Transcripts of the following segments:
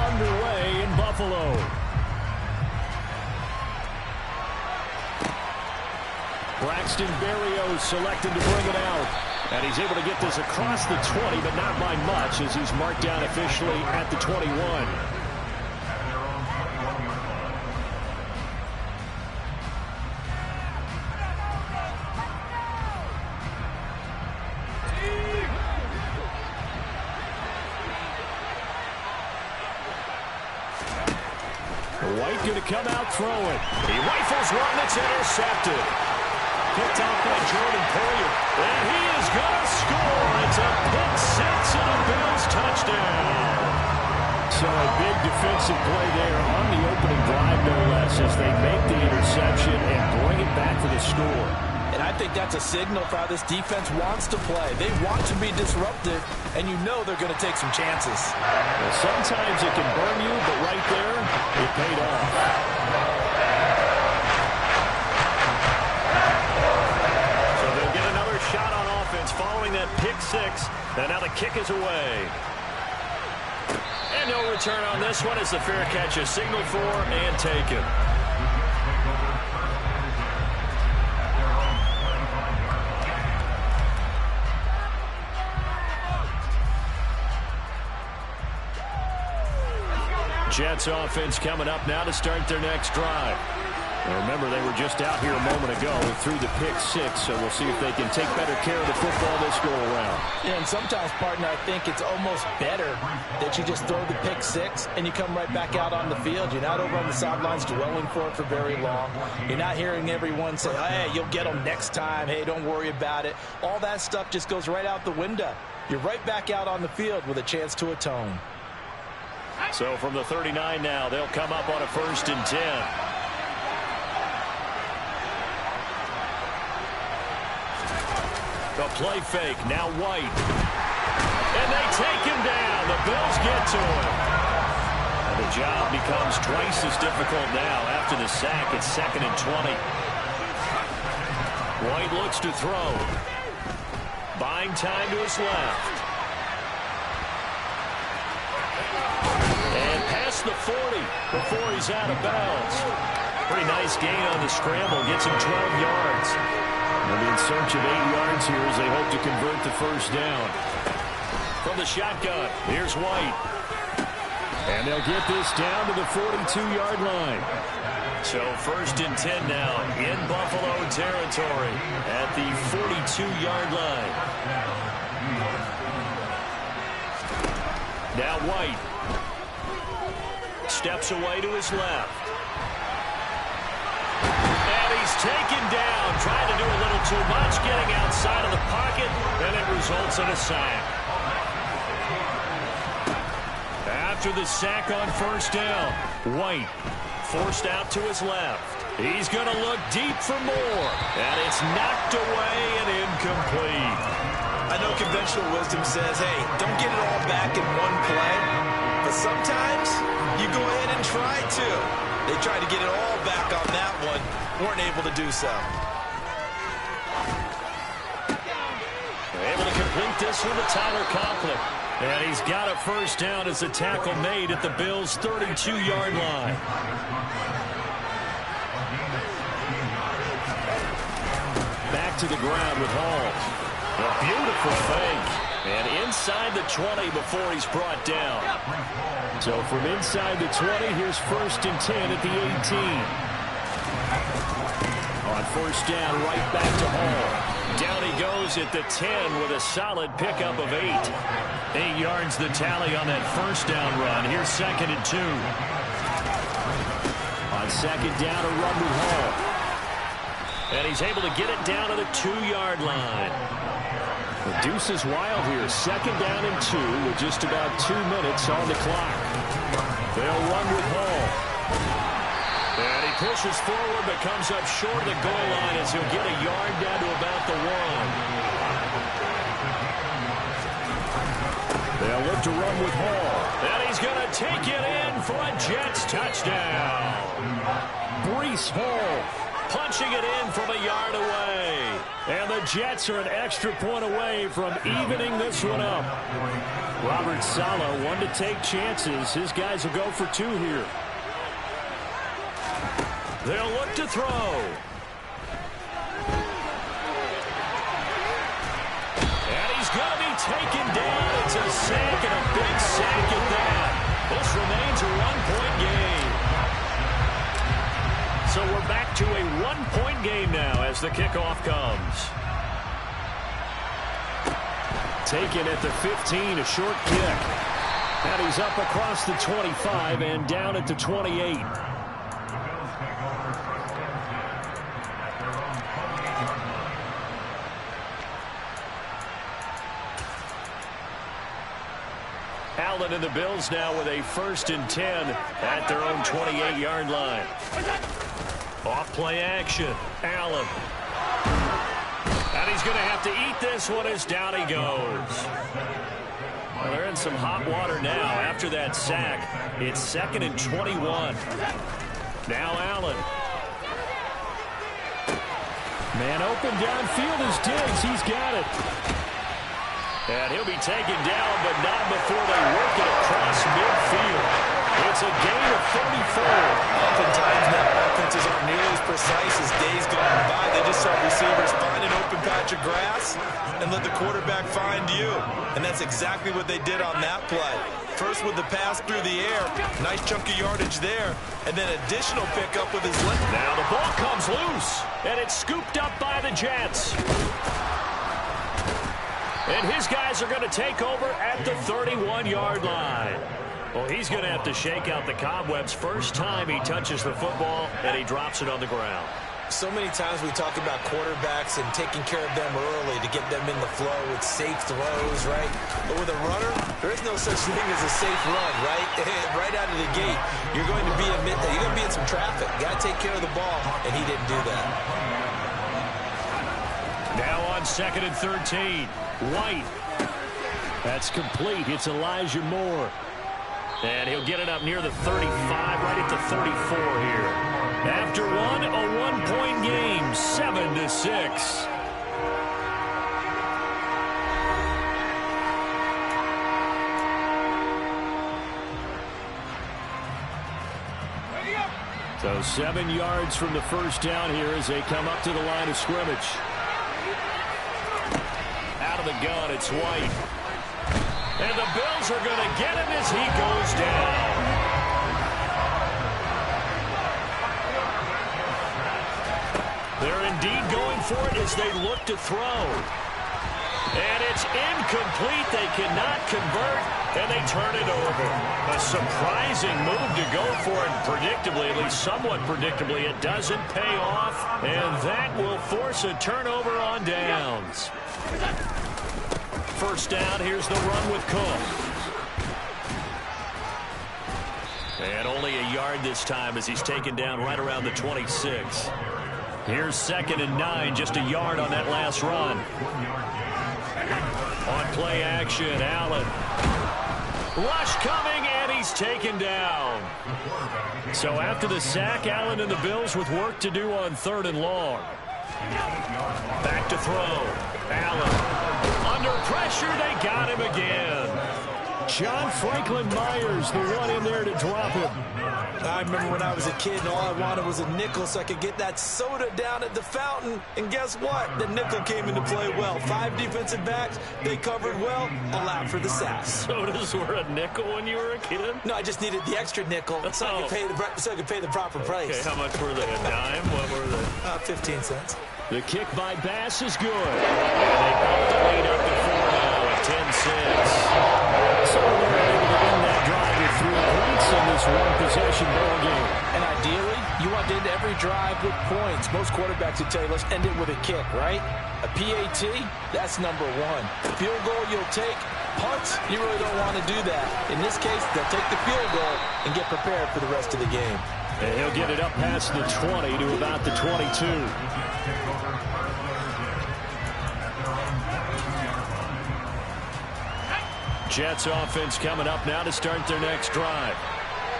underway in Buffalo. Braxton Berrios selected to bring it out. And he's able to get this across the 20, but not by much, as he's marked down officially at the 21. White going to come out throwing. He rifles one that's intercepted. Picked off by Jordan Poyer. And he is going to score. It's a pick six and a Bills touchdown. So a big defensive play there on the opening drive, no less, as they make the interception and bring it back for the score. And I think that's a signal for how this defense wants to play. They want to be disruptive, and you know they're going to take some chances. Well, sometimes it can burn you, but right there, it paid off. So they'll get another shot on offense following that pick six. And now the kick is away. And no return on this one as the fair catch is signaled for and taken. Jets offense coming up now to start their next drive. And remember, they were just out here a moment ago through the pick six, so we'll see if they can take better care of the football this go around. Yeah, and sometimes, partner, I think it's almost better that you just throw the pick six and you come right back out on the field. You're not over on the sidelines dwelling for it for very long. You're not hearing everyone say, hey, you'll get them next time. Hey, don't worry about it. All that stuff just goes right out the window. You're right back out on the field with a chance to atone. So from the 39 now, they'll come up on a 1st and 10. The play fake, now White. And they take him down. The Bills get to him. And the job becomes twice as difficult now after the sack. It's 2nd and 20. White looks to throw. Buying time to his left. And past the 40 before he's out of bounds. Pretty nice gain on the scramble. Gets him 12 yards. They'll be in search of 8 yards here as they hope to convert the first down. From the shotgun, here's White. And they'll get this down to the 42-yard line. So 1st and 10 now in Buffalo territory at the 42-yard line. Now White steps away to his left. And he's taken down, trying to do a little too much, getting outside of the pocket, and it results in a sack. After the sack on 1st down, White forced out to his left. He's going to look deep for more, and it's knocked away and incomplete. I know conventional wisdom says, hey, don't get it all back in one play, but sometimes you go ahead and try to. They tried to get it all back on that one, weren't able to do so. They're able to complete this one to Tyler Conklin. And he's got a 1st down as the tackle made at the Bills' 32-yard line. Back to the ground with Hall. A beautiful fake. And inside the 20 before he's brought down. So from inside the 20, here's 1st and 10 at the 18. On 1st down, right back to Hall. Down he goes at the 10 with a solid pickup of 8. 8 yards the tally on that 1st down run. Here's 2nd and 2. On 2nd down, a run with Hall. And he's able to get it down to the 2-yard line. The deuce is wild here. 2nd down and 2 with just about 2 minutes on the clock. They'll run with Hall. And he pushes forward but comes up short of the goal line as he'll get a yard down to about the 1. They'll look to run with Hall. And he's going to take it in for a Jets touchdown. Breece Hall punching it in from a yard away. And the Jets are an extra point away from evening this one up. Robert Saleh, one to take chances. His guys will go for two here. They'll look to throw. And he's going to be taken down. It's a sack and a big sack at that. This remains a one-point game. So we're back to a one-point game now as the kickoff comes. Taken at the 15, a short kick. And he's up across the 25 and down at the 28. Allen and the Bills now with a 1st and 10 at their own 28-yard line. Off play action. Allen. And he's going to have to eat this one as down he goes. Well, they're in some hot water now after that sack. It's 2nd and 21. Now Allen. Man open downfield is Diggs. He's got it. And he'll be taken down, but not before they work it across midfield. It's a gain of 34. Oftentimes now, offenses aren't nearly as precise as days gone by. They just saw receivers find an open patch of grass and let the quarterback find you. And that's exactly what they did on that play. First with the pass through the air. Nice chunk of yardage there. And then additional pickup with his left. Now the ball comes loose, and it's scooped up by the Jets. And his guys are going to take over at the 31-yard line. Well, he's going to have to shake out the cobwebs first time he touches the football, and he drops it on the ground. So many times we talk about quarterbacks and taking care of them early to get them in the flow with safe throws, right? But with a runner, there is no such thing as a safe run, right? Right out of the gate, you're going to be in some traffic. Got to take care of the ball, and he didn't do that. Now on 2nd and 13, White. That's complete. It's Elijah Moore. And he'll get it up near the 35, right at the 34 here. After a one-point game, 7-6. So 7 yards from the first down here as they come up to the line of scrimmage. Out of the gun, it's White. And the Bills are going to get him as he goes down. They're indeed going for it as they look to throw. And it's incomplete. They cannot convert, and they turn it over. A surprising move to go for it. Predictably, at least somewhat predictably, it doesn't pay off, and that will force a turnover on downs. First down, here's the run with Cook. And only a yard this time as he's taken down right around the 26. Here's 2nd and 9, just a yard on that last run. On play action, Allen. Rush coming, and he's taken down. So after the sack, Allen and the Bills with work to do on 3rd and long. Back to throw. Allen. Under pressure, they got him again. John Franklin Myers, the one in there to drop him. I remember when I was a kid and all I wanted was a nickel so I could get that soda down at the fountain. And guess what? The nickel came into play well. 5 defensive backs, they covered well. Allowed for the sack. Sodas were a nickel when you were a kid? No, I just needed the extra nickel so I could pay the proper price. Okay, how much were they? A dime? What were they? 15 cents. The kick by Bass is good. And they bump the lead up to 4 now at 10-6. So they're able to win that drive with 3 points in this one-possession ball game. And ideally, you want to end every drive with points. Most quarterbacks would tell you, let's end it with a kick, right? A PAT, that's number 1. Field goal you'll take. Punts, you really don't want to do that. In this case, they'll take the field goal and get prepared for the rest of the game. And he'll get it up past the 20 to about the 22. Jets offense coming up now to start their next drive.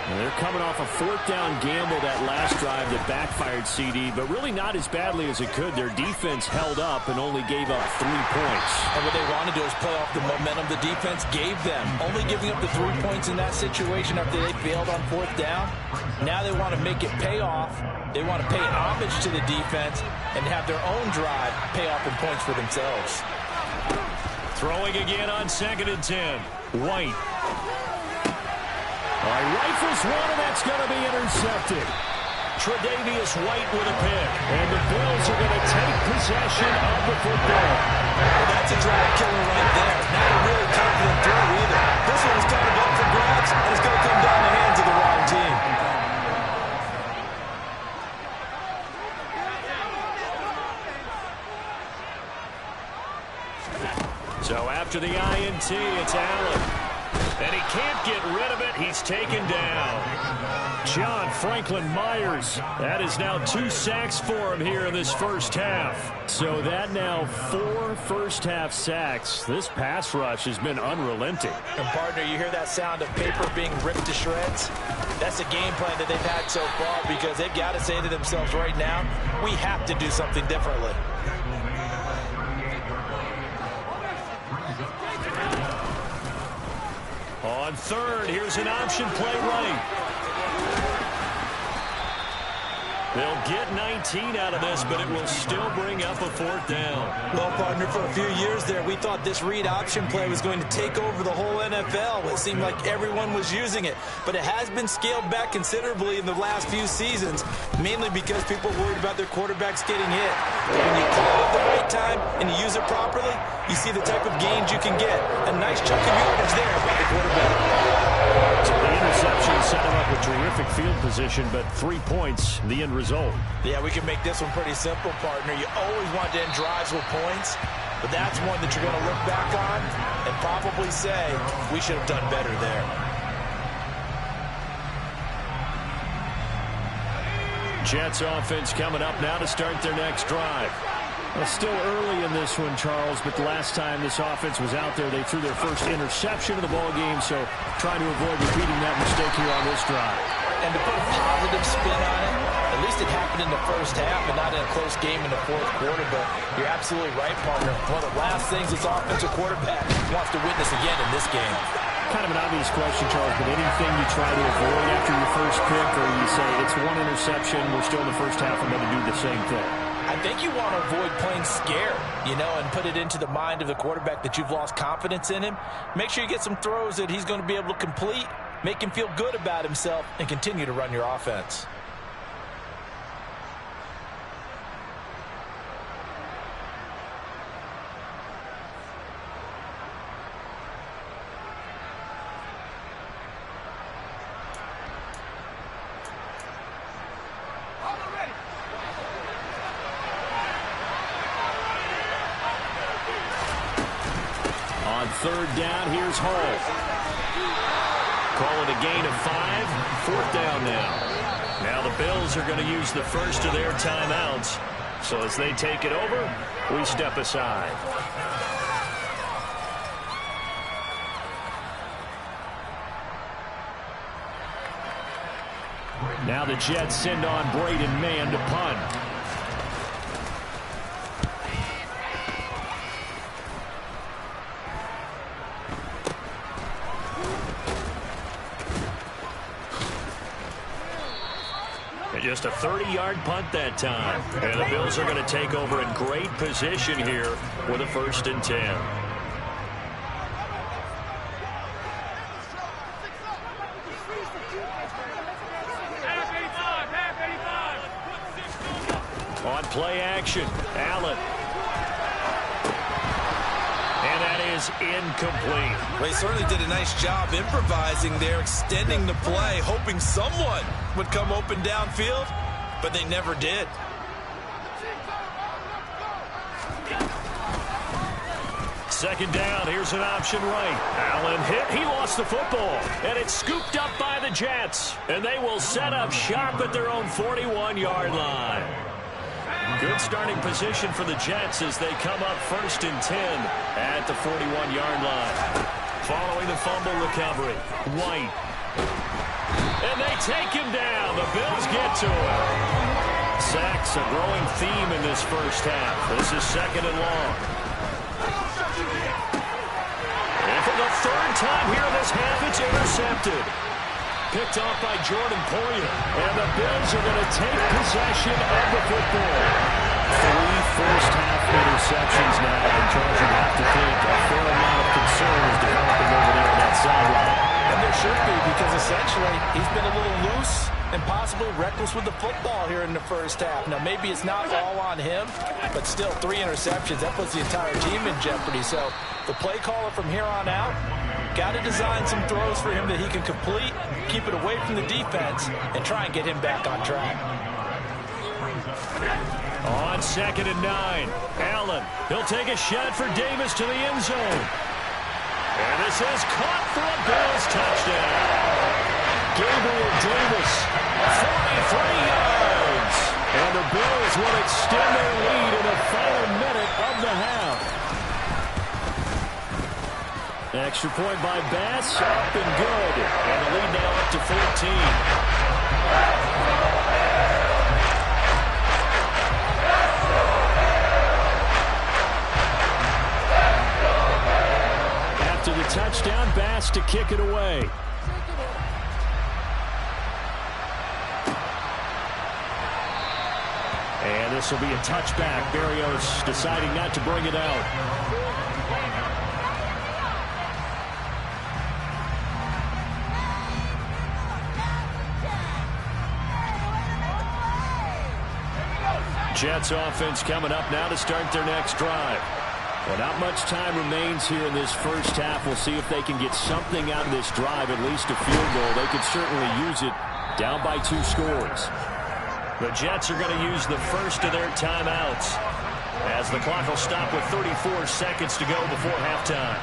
And they're coming off a fourth down gamble that last drive that backfired, CD, but really not as badly as it could. Their defense held up and only gave up 3 points. And what they want to do is play off the momentum the defense gave them. Only giving up the 3 points in that situation after they failed on fourth down. Now they want to make it pay off. They want to pay homage to the defense and have their own drive pay off in points for themselves. Throwing again on 2nd and 10. White. Rifles one, and that's going to be intercepted. Tre'Davious White with a pick. And the Bills are going to take possession of the football. Well, that's a drive killer right there. Not a really confident throw either. This one's kind of up for grabs, and it's going to come down the hands of the wrong team. So after the INT, it's Allen. And he can't get rid of it. He's taken down. John Franklin Myers. That is now 2 sacks for him here in this first half. So that now 4 first-half sacks. This pass rush has been unrelenting. And, partner, you hear that sound of paper being ripped to shreds? That's the game plan that they've had so far because they've got to say to themselves right now, we have to do something differently. On third, here's an option play right. They'll get 19 out of this, but it will still bring up a 4th down. Well, partner, for a few years there, we thought this read option play was going to take over the whole NFL. It seemed like everyone was using it, but it has been scaled back considerably in the last few seasons, mainly because people are worried about their quarterbacks getting hit. But when you call it the right time and you use it properly, you see the type of gains you can get. A nice chunk of yardage there by the quarterback. So the interception set him up with terrific field position, but 3 points, the end result. Yeah, we can make this one pretty simple, partner. You always want to end drives with points, but that's one that you're going to look back on and probably say, we should have done better there. Jets offense coming up now to start their next drive. Well, still early in this one, Charles, but the last time this offense was out there, they threw their first interception of the ball game, so trying to avoid repeating that mistake here on this drive. And to put a positive spin on it, at least it happened in the first half and not in a close game in the fourth quarter, but you're absolutely right, partner. One of the last things this offensive quarterback wants to witness again in this game. Kind of an obvious question, Charles, but anything you try to avoid after your first pick, or you say it's one interception, we're still in the first half, I'm going to do the same thing? I think you want to avoid playing scared, and put it into the mind of the quarterback that you've lost confidence in him. Make sure you get some throws that he's going to be able to complete, make him feel good about himself, and continue to run your offense. Third down, here's Hall. Call it a gain of 5. 4th down now. Now the Bills are going to use the first of their timeouts. So as they take it over, we step aside. Now the Jets send on Braden Mann to punt. Just a 30-yard punt that time. And the Bills are going to take over in great position here with a 1st and 10. On play action, Allen. And that is incomplete. Well, he certainly did a nice job improvising there, extending the play, hoping someone would come open downfield, but they never did. Second down, here's an option right. Allen hit, he lost the football, and it's scooped up by the Jets. And they will set up shop at their own 41-yard line. Good starting position for the Jets as they come up 1st and 10 at the 41-yard line. Following the fumble recovery, White. And they take him down. The Bills get to him. Sacks, a growing theme in this first half. This is 2nd and long. And for the 3rd time here in this half, it's intercepted. Picked off by Jordan Poyer. And the Bills are going to take possession of the football. 3 first-half interceptions now. And Charles, you have to think a fair amount of concern is developing over there on that sideline. And there should be, because essentially he's been a little loose and possibly reckless with the football here in the first half. Now, maybe it's not all on him, but still 3 interceptions. That puts the entire team in jeopardy. So the play caller from here on out got to design some throws for him that he can complete, keep it away from the defense, and try and get him back on track. On 2nd and 9, Allen. He'll take a shot for Davis to the end zone. And this is caught for a Bills touchdown. Gabriel Davis, 43 yards. And the Bills will extend their lead in the final minute of the half. Extra point by Bass, up and good. And the lead now up to 14. To the touchdown, Bass to kick it away. And this will be a touchback. Berrios deciding not to bring it out. Jets offense coming up now to start their next drive. Well, not much time remains here in this first half. We'll see if they can get something out of this drive, at least a field goal. They could certainly use it down by 2 scores. The Jets are going to use the first of their timeouts as the clock will stop with 34 seconds to go before halftime.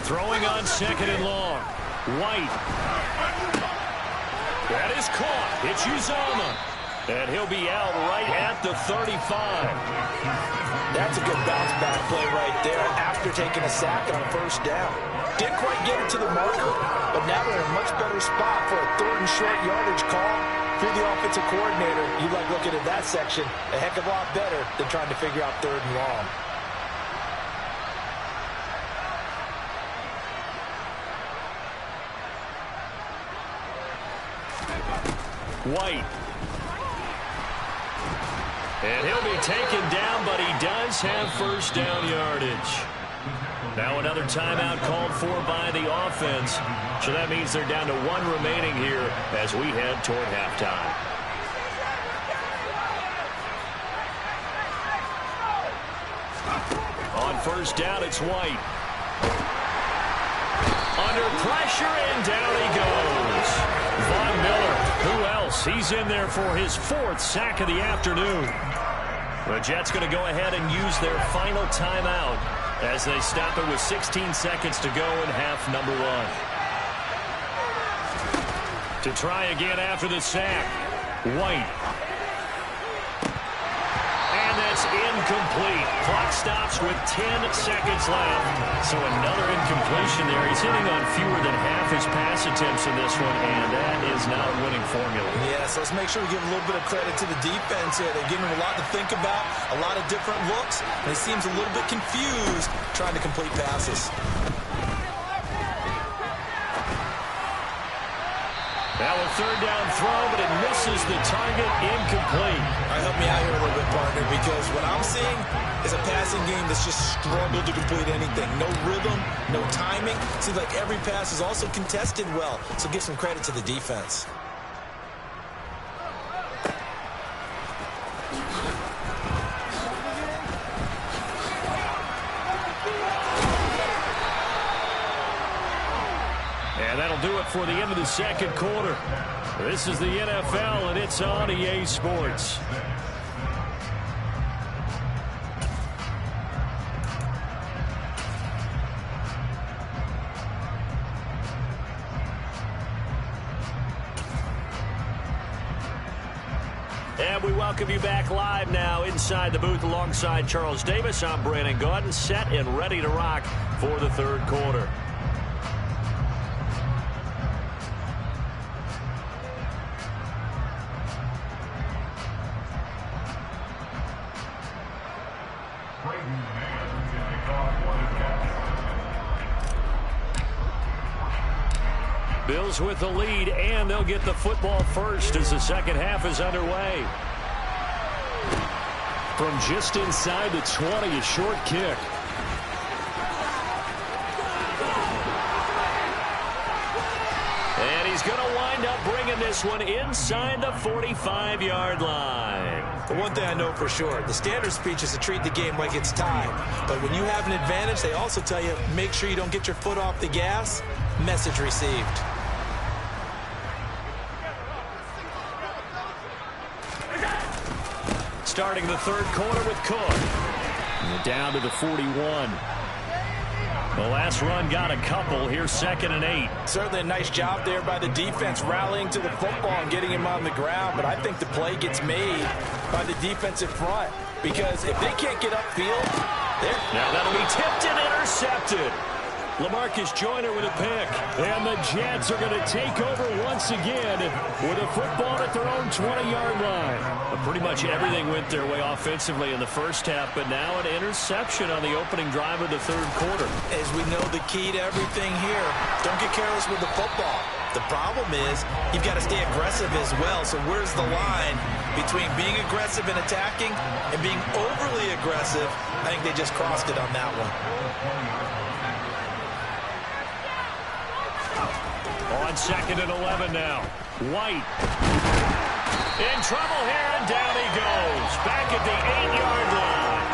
Throwing on 2nd and long. White. That is caught. It's Uzomah. And he'll be out right at the 35. That's a good bounce-back play right there after taking a sack on 1st down. Didn't quite get it to the marker, but now they're in a much better spot for a 3rd and short yardage call. If you're the offensive coordinator, you like looking at that section a heck of a lot better than trying to figure out 3rd and long. White. And he'll be taken down, but he does have 1st down yardage. Now another timeout called for by the offense. So that means they're down to 1 remaining here as we head toward halftime. On 1st down, it's White. Under pressure, and down he goes. Von Miller, who else? He's in there for his 4th sack of the afternoon. The Jets going to go ahead and use their final timeout as they stop it with 16 seconds to go in half number 1. To try again after the sack, White. And that's incomplete. Clock stops with 10 seconds left. So another incompletion there. He's hitting on fewer than half his pass attempts in this one, and that is not a winning formula. Yeah, so let's make sure we give a little bit of credit to the defense here. They're giving him a lot to think about, a lot of different looks, and he seems a little bit confused trying to complete passes. Now a 3rd down throw, but it misses the target, incomplete. All right, help me out here a little bit, partner, because what I'm seeing is a passing game that's just struggled to complete anything. No rhythm, no timing. Seems like every pass is also contested well, so give some credit to the defense. And that'll do it for the end of the 2nd quarter. This is the NFL, and it's on EA Sports. And we welcome you back live now inside the booth alongside Charles Davis. I'm Brandon Gaudin, set and ready to rock for the third quarter. Bills with the lead, and they'll get the football first as the second half is underway. From just inside the 20, a short kick. And he's going to wind up bringing this one inside the 45-yard line. The one thing I know for sure, the standard speech is to treat the game like it's tied. But when you have an advantage, they also tell you, make sure you don't get your foot off the gas. Message received. Starting the third quarter with Cook. And down to the 41. The last run got a couple. Here's 2nd and 8. Certainly a nice job there by the defense rallying to the football and getting him on the ground. But I think the play gets made by the defensive front. Because if they can't get upfield, now that'll be tipped and intercepted. LaMarcus Joyner with a pick. And the Jets are going to take over once again with a football at their own 20-yard line. Pretty much everything went their way offensively in the first half, but now an interception on the opening drive of the third quarter. As we know, the key to everything here, don't get careless with the football. The problem is you've got to stay aggressive as well. So where's the line between being aggressive and attacking and being overly aggressive? I think they just crossed it on that one. On 2nd and 11 now. White. In trouble here, and down he goes. Back at the 8-yard line.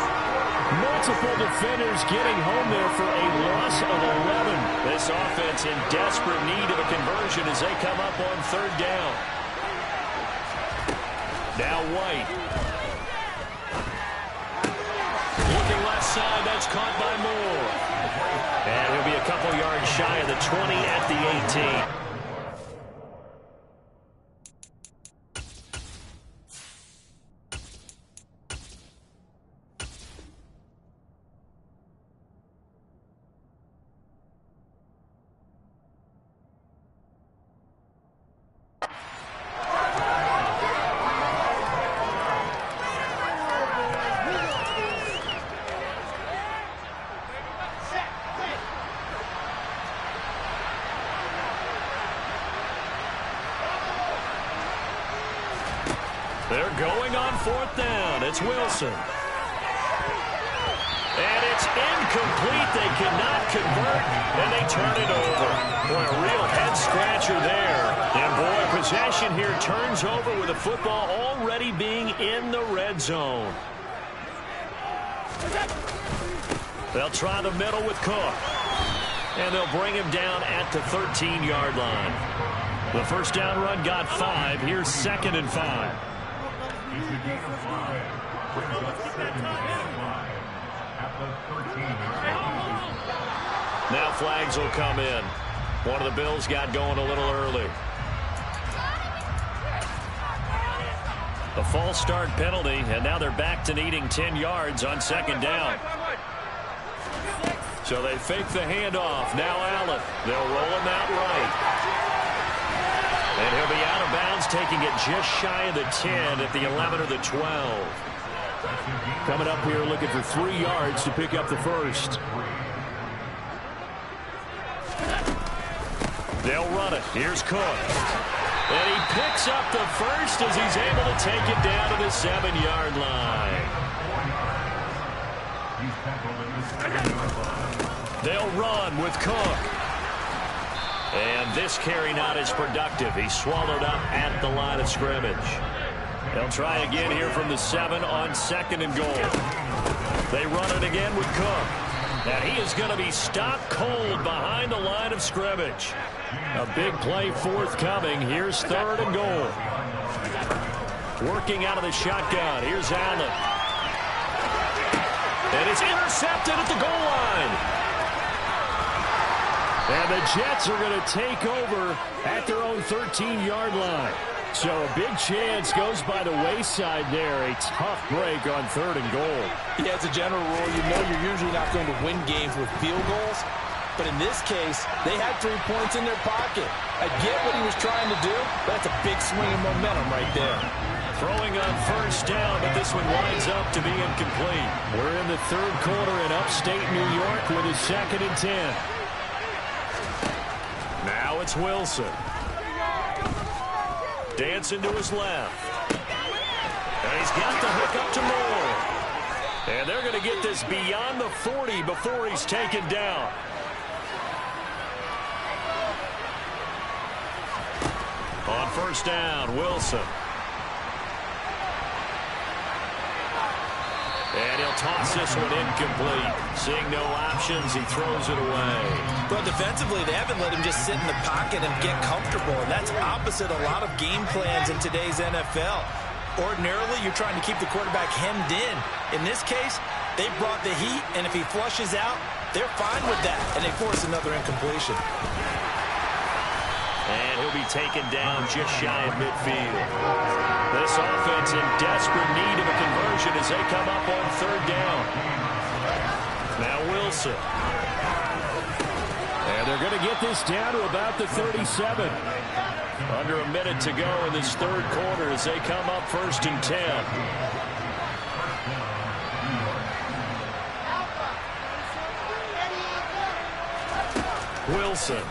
Multiple defenders getting home there for a loss of 11. This offense in desperate need of a conversion as they come up on 3rd down. Now White. Looking left side, that's caught by Moore. And he'll be a couple yards shy of the 20 at the 18. They're going on 4th down. It's Wilson. And it's incomplete. They cannot convert, and they turn it over. Boy, a real head-scratcher there. And, boy, possession here turns over with the football already being in the red zone. They'll try the middle with Cook. And they'll bring him down at the 13-yard line. The first down run got 5. Here's 2nd and 5. Now flags will come in. One of the Bills got going a little early. A false start penalty, and now they're back to needing 10 yards on 2nd down. So they fake the handoff. Now Allen. They'll roll him out right. And he'll be out of bounds, taking it just shy of the 10 at the 11 or the 12. Coming up here looking for 3 yards to pick up the first. They'll run it. Here's Cook. And he picks up the first as he's able to take it down to the 7-yard line. They'll run with Cook. And this carry not as productive. He's swallowed up at the line of scrimmage. They'll try again here from the 7 on 2nd and goal. They run it again with Cook. And he is going to be stopped cold behind the line of scrimmage. A big play forthcoming. Here's 3rd and goal. Working out of the shotgun. Here's Allen. And it's intercepted at the goal line. And the Jets are going to take over at their own 13-yard line. So a big chance goes by the wayside there. A tough break on 3rd and goal. Yeah, as a general rule, you know you're usually not going to win games with field goals. But in this case, they had 3 points in their pocket. I get what he was trying to do, but that's a big swing of momentum right there. Throwing on 1st down, but this one winds up to be incomplete. We're in the 3rd quarter in upstate New York with a 2nd and 10. Now it's Wilson. Dancing to his left. And he's got the hook up to Moore. And they're going to get this beyond the 40 before he's taken down. On 1st down, Wilson. And he'll toss this one incomplete. Seeing no options, he throws it away. But defensively, they haven't let him just sit in the pocket and get comfortable. And that's opposite a lot of game plans in today's NFL. Ordinarily, you're trying to keep the quarterback hemmed in. In this case, they brought the heat, and if he flushes out, they're fine with that. And they force another incompletion. And he'll be taken down just shy of midfield. This offense in desperate need of a conversion as they come up on 3rd down. Now Wilson. And they're going to get this down to about the 37. Under a minute to go in this 3rd quarter as they come up 1st and 10. Wilson.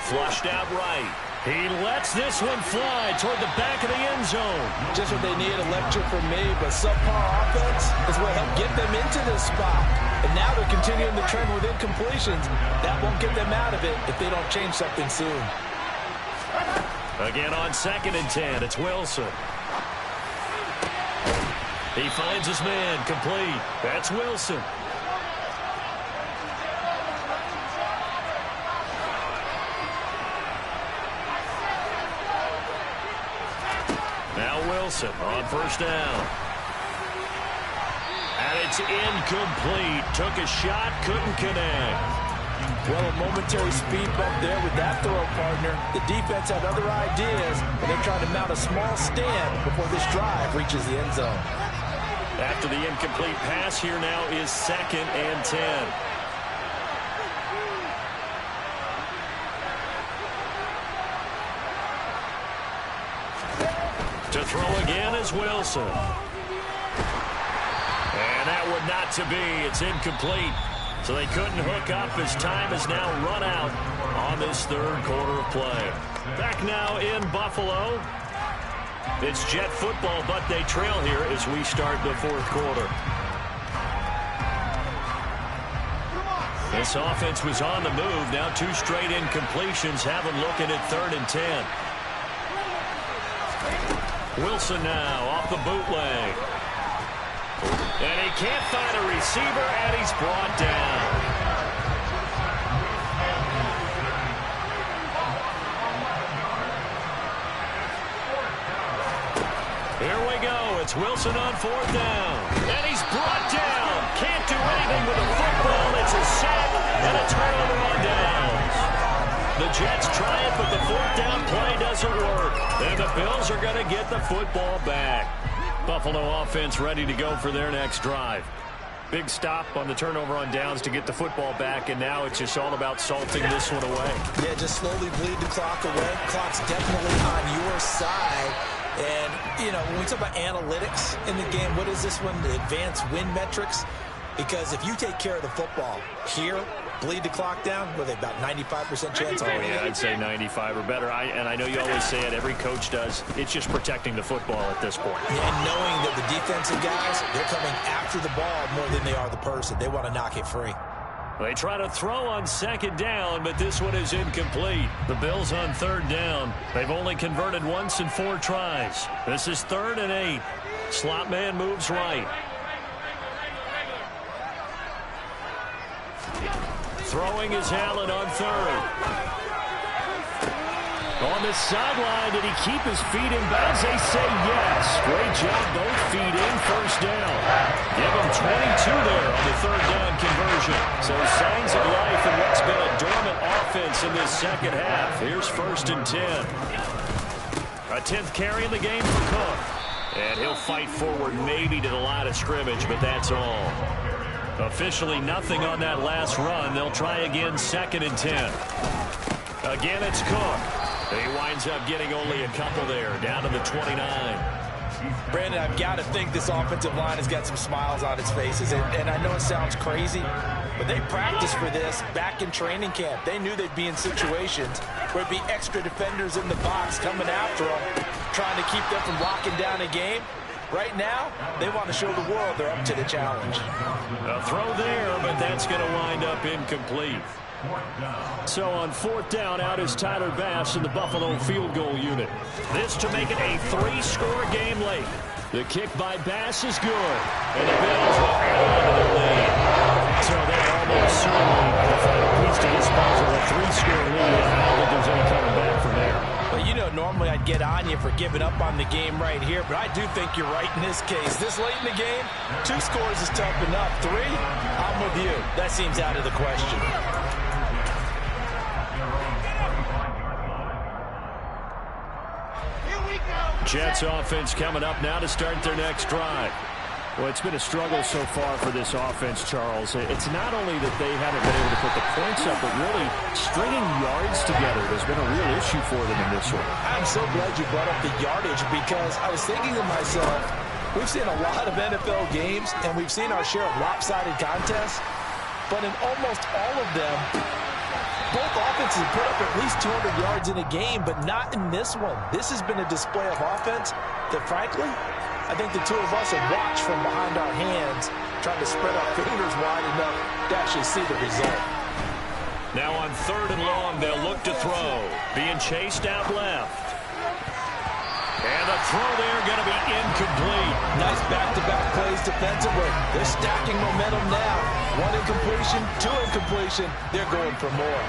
Flushed out right. He lets this one fly toward the back of the end zone. Just what they need, a lecture from me, but subpar offense is what helped get them into this spot. And now they're continuing the trend with incompletions. That won't get them out of it if they don't change something soon. Again on 2nd and 10, it's Wilson. He finds his man, complete. That's Wilson. Wilson on 1st down. And it's incomplete. Took a shot, couldn't connect. Well, a momentary speed bump there with that throw, partner. The defense had other ideas, and they're trying to mount a small stand before this drive reaches the end zone. After the incomplete pass, here now is 2nd and 10. To throw again is Wilson. And that would not to be. It's incomplete. So they couldn't hook up as time has now run out on this 3rd quarter of play. Back now in Buffalo. It's Jet football, but they trail here as we start the 4th quarter. This offense was on the move. Now 2 straight incompletions have them looking at 3rd and 10. Wilson now off the bootleg. And he can't find a receiver, and he's brought down. Here we go. It's Wilson on 4th down. And he's brought down. Can't do anything with the football. It's a sack and a turnover on downs. The Jets try it, but the 4th down play doesn't work. And the Bills are going to get the football back. Buffalo offense ready to go for their next drive. Big stop on the turnover on downs to get the football back, and now it's just all about salting this one away. Yeah, just slowly bleed the clock away. Clock's definitely on your side. And, you know, when we talk about analytics in the game, what is this one? The advanced win metrics? Because if you take care of the football here, bleed the clock down, what are they, about 95% chance? Oh, yeah, I'd say 95 or better. And I know you always say it, every coach does. It's just protecting the football at this point. Yeah, and knowing that the defensive guys, they're coming after the ball more than they are the person. They want to knock it free. They try to throw on 2nd down, but this one is incomplete. The Bills on 3rd down. They've only converted once in 4 tries. This is 3rd and 8. Slot man moves right. Throwing is Allen on 3rd. On the sideline, did he keep his feet in bounds? They say yes. Great job, both feet in, first down. Give him 22 there on the third down conversion. So signs of life in what's been a dormant offense in this second half. Here's 1st and 10. A 10th carry in the game for Cook. And he'll fight forward maybe to the line of scrimmage, but that's all. Officially nothing on that last run. They'll try again, 2nd and 10. Again, it's Cook. He winds up getting only a couple there, down to the 29. Brandon, I've got to think this offensive line has got some smiles on its faces. And I know it sounds crazy, but they practiced for this back in training camp. They knew they'd be in situations where it'd be extra defenders in the box coming after them, trying to keep them from locking down a game. Right now, they want to show the world they're up to the challenge. A throw there, but that's going to wind up incomplete. So on 4th down, out is Tyler Bass in the Buffalo field goal unit. This to make it a 3-score game late. The kick by Bass is good, and the Bills will add on to their lead. So they're almost certainly the final piece to this puzzle, a 3-score lead. I don't think there's any coming back from there. Well, you know, normally I'd get on you for giving up on the game right here, but I do think you're right in this case. This late in the game, 2 scores is tough enough. 3, I'm with you. That seems out of the question. Jets offense coming up now to start their next drive. Well, it's been a struggle so far for this offense, Charles. It's not only that they haven't been able to put the points up, but really stringing yards together has been a real issue for them in this one. I'm so glad you brought up the yardage, because I was thinking to myself, we've seen a lot of NFL games, and we've seen our share of lopsided contests, but in almost all of them, both offenses put up at least 200 yards in a game, but not in this one. This has been a display of offense that, frankly, I think the two of us have watched from behind our hands, trying to spread our fingers wide enough to actually see the result. Now on 3rd and long, they'll look to throw. Being chased out left. And the throw there going to be incomplete. Nice back-to-back plays defensively. They're stacking momentum now. 1 incompletion, 2 incompletion. They're going for more.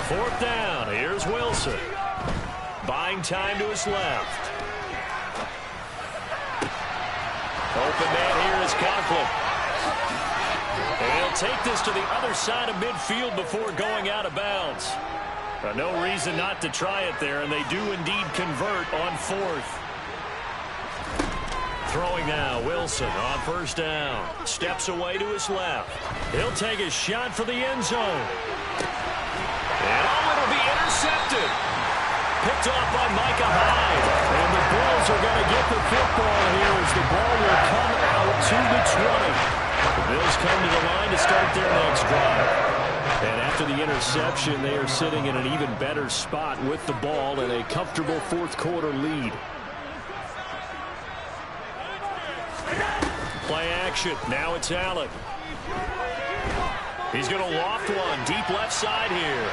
4th down. Here's Wilson. Buying time to his left. Open man here is Conklin. And he'll take this to the other side of midfield before going out of bounds. No reason not to try it there, and they do indeed convert on 4th. Throwing now, Wilson on 1st down. Steps away to his left. He'll take a shot for the end zone. And it'll be intercepted. Picked off by Micah Hyde. And the Bills are going to get the football here as the ball will come out to the 20. The Bills come to the line to start their next drive. And after the interception, they are sitting in an even better spot with the ball and a comfortable 4th quarter lead. Play action. Now it's Allen. He's going to loft one deep left side here.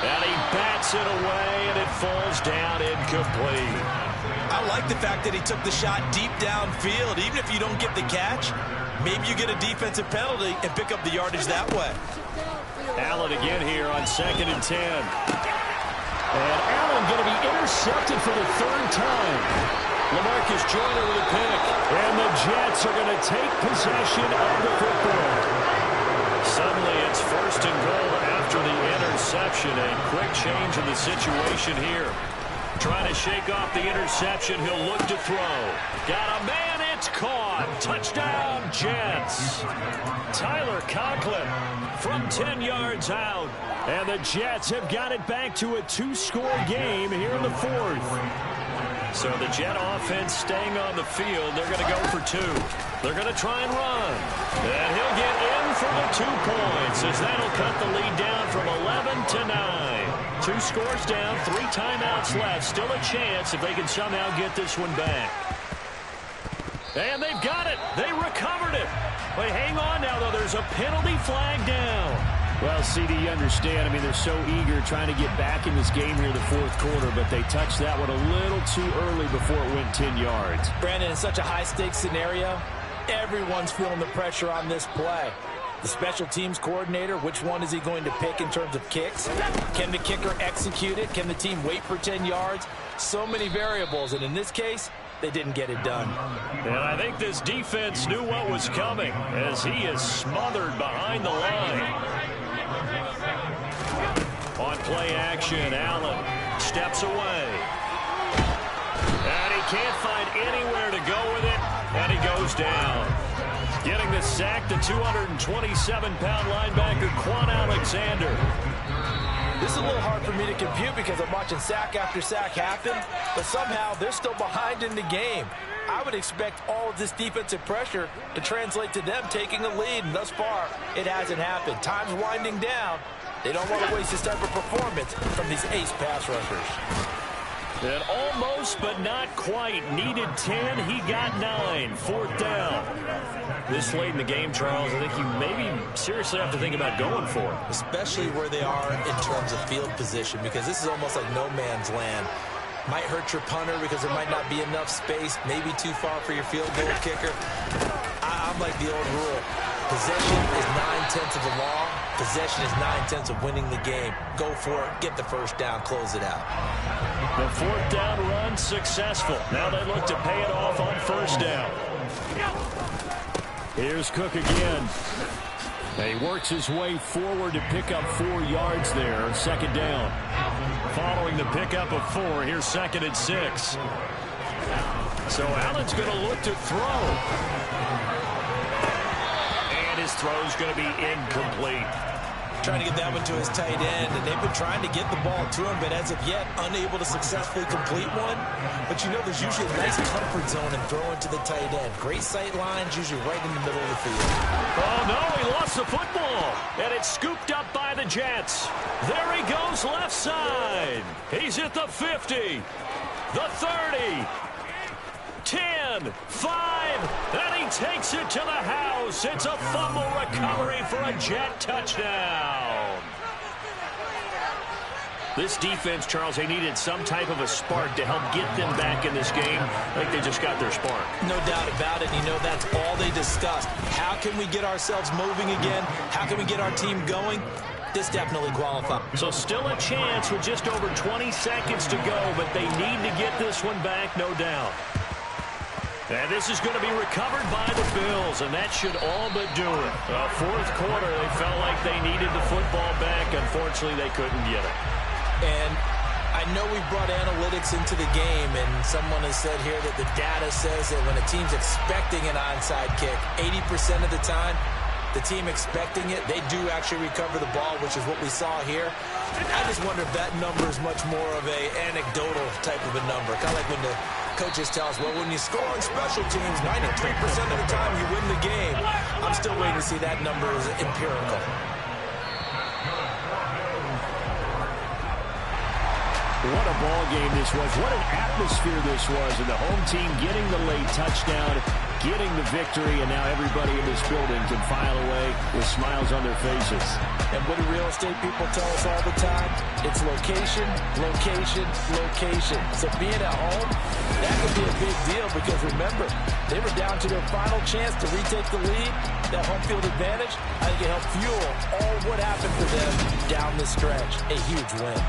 And he bats it away, and it falls down incomplete. I like the fact that he took the shot deep downfield. Even if you don't get the catch, maybe you get a defensive penalty and pick up the yardage that way. Allen again here on 2nd and 10. And Allen going to be intercepted for the 3rd time. LaMarcus Joyner with a pick. And the Jets are going to take possession of the football. Suddenly it's 1st and goal after the interception. A quick change in the situation here. Trying to shake off the interception. He'll look to throw. Got a man. It's caught. Touchdown, Jets. Tyler Conklin from 10 yards out. And the Jets have got it back to a 2-score game here in the 4th. So the Jet offense staying on the field. They're going to go for 2. They're going to try and run. And he'll get in for the 2 points as that'll cut the lead down from 11 to 9. 2 scores down, 3 timeouts left. Still a chance if they can somehow get this one back. And they've got it. They recovered it. But hang on now, though. There's a penalty flag down. Well, CD, you understand. I mean, they're so eager trying to get back in this game here in the 4th quarter, but they touched that one a little too early before it went 10 yards. Brandon, in such a high-stakes scenario, everyone's feeling the pressure on this play. The special teams coordinator, which one is he going to pick in terms of kicks? Can the kicker execute it? Can the team wait for 10 yards? So many variables, and in this case, they didn't get it done. And I think this defense knew what was coming as he is smothered behind the line. On play action, Allen steps away. And he can't find anywhere to go with it, and he goes down. Getting the sack, the 227-pound linebacker, Quan Alexander. This is a little hard for me to compute because I'm watching sack after sack happen, but somehow they're still behind in the game. I would expect all of this defensive pressure to translate to them taking a lead, and thus far, it hasn't happened. Time's winding down. They don't want to waste this type of performance from these ace pass rushers. And almost, but not quite. Needed 10. He got 9. Fourth down. This late in the game, Charles, I think you maybe seriously have to think about going for it. Especially where they are in terms of field position, because this is almost like no man's land. Might hurt your punter because there might not be enough space, maybe too far for your field goal kicker. I'm like the old rule. Possession is 9/10 of the law. Possession is 9/10 of winning the game. Go for it. Get the first down. Close it out. The fourth down run successful. Now they look to pay it off on first down. Here's Cook again. And he works his way forward to pick up 4 yards there. Second down. Following the pickup of 4, here's second and 6. So Allen's going to look to throw. And his throw's going to be incomplete. Trying to get that one to his tight end, and they've been trying to get the ball to him, but as of yet, unable to successfully complete one. But you know there's usually a nice comfort zone in throwing to the tight end. Great sight lines, usually right in the middle of the field. Oh, no, he lost the football, and it's scooped up by the Jets. There he goes left side. He's at the 50, the 30, 10, 5, and he takes it to the house. It's a fumble recovery for a Jet touchdown. This defense, Charles, they needed some type of a spark to help get them back in this game. I think they just got their spark. No doubt about it. You know, that's all they discussed. How can we get ourselves moving again? How can we get our team going? This definitely qualifies. So still a chance with just over 20 seconds to go, but they need to get this one back, no doubt. And this is going to be recovered by the Bills, and that should all but do it. Fourth quarter, they felt like they needed the football back. Unfortunately, they couldn't get it. And I know we brought analytics into the game, and someone has said here that the data says that when a team's expecting an onside kick, 80% of the time, the team expecting it, they do actually recover the ball, which is what we saw here. I just wonder if that number is much more of a anecdotal type of a number. Kind of like when the coaches tell us, well, when you score on special teams, 93% of the time you win the game. I'm still waiting to see that number is empirical. What a ball game this was. What an atmosphere this was. And the home team getting the late touchdown, getting the victory, and now everybody in this building can file away with smiles on their faces. And what do real estate people tell us all the time? It's location, location, location. So being at home, that could be a big deal because remember, they were down to their final chance to retake the lead. That home field advantage, I think it helped fuel all what happened for them down the stretch. A huge win.